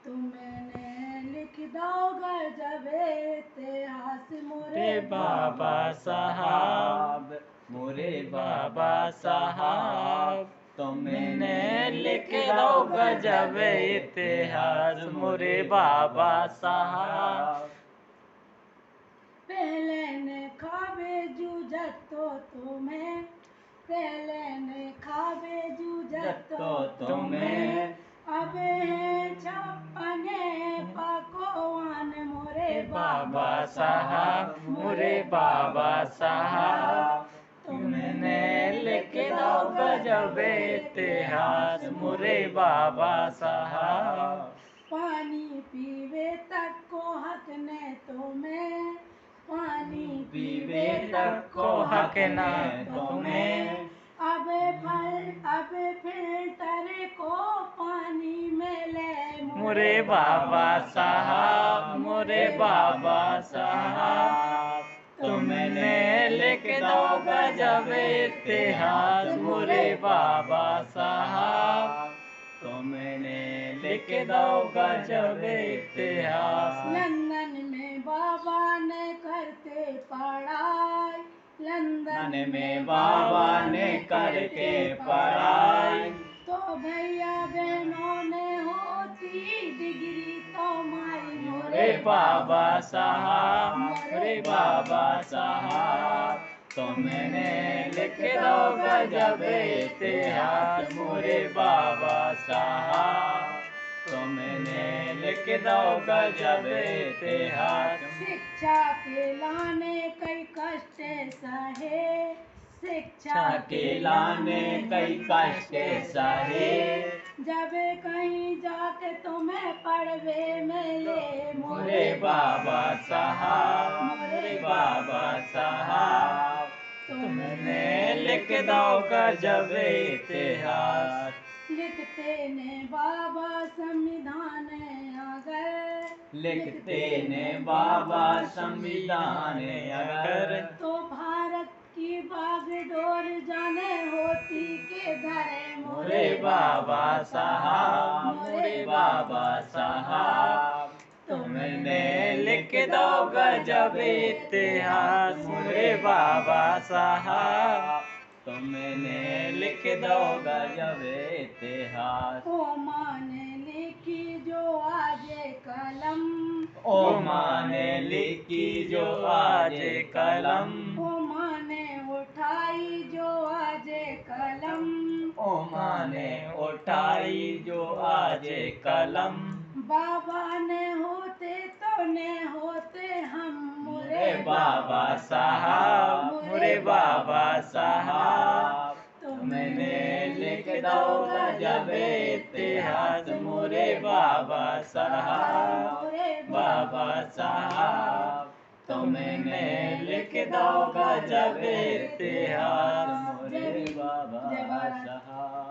तुमने लिख दो गजब इतिहास मोरे बाबा साहब, मोरे बाबा साहब, तुमने लिख दो गजब इतिहास मोरे बाबा साहब। पहले ने खाबे जूझत तो तुम्हें, पहले ने खाबे जूझत तो तुम्हें, अब है छपने पकवान मोरे बाबा साहब, मोरे बाबा साहब, तुमने लिख दो गजब इतिहास मोरे बाबा साहब। पानी पीवे तक को हक ने तुम्हें, पानी पीवे तक को हक न तुम्हें, अब फिल्टर को पानी में ले मोरे बाबा साहब, मोरे बाबा साहब, तुमने लिख दो गजब इतिहास मोरे बाबा साहब, तुमने लिख दो गजब इतिहास। लंदन में बाबा ने करते पढ़ाई, लंदन में बाबा ने करके पढ़ाई, तो भैया बहनों ने होती डिग्री तो मारी मोरे बाबा साहब, मोरे बाबा साहब, तुमने लिख दो गजब इतिहास मोरे बाबा साहब, तुमने लिख दो गजब इतिहास। शिक्षा के लाने कई कष्ट सहे, शिक्षा के लाने कई कष्ट सहे, जब कहीं जाके तुम्हें पढ़वे मिले मोरे बाबा साहब, मोरे बाबा साहब, तुमने लिख दो गजब इतिहास। लिखते ने बाबा संविधान अगर, लिखते ने बाबा संविधान अगर, तो भारत की बागडोर जाने होती के धरे मोरे बाबा साहब, मोरे बाबा साहब, तुमने लिख दो गजब इतिहास मोरे बाबा साहब, तुमने लिख दो गजब इतिहास। ओ माँ ने लिखी जो आज कलम, ओ माँ ने लिखी जो आज कलम, ओ माँ ने उठाई जो आज कलम, ओ माँ ने उठाई जो आज कलम, बाबा ने होते तो ने होते हम मोरे बाबा साहब, मोरे बाबा साहब, तुमने लिख दो गजब इतिहास मोरे बाबा साहब, बाबा साहब, तुमने लिख दो गजब इतिहास मोरे बाबा साहब।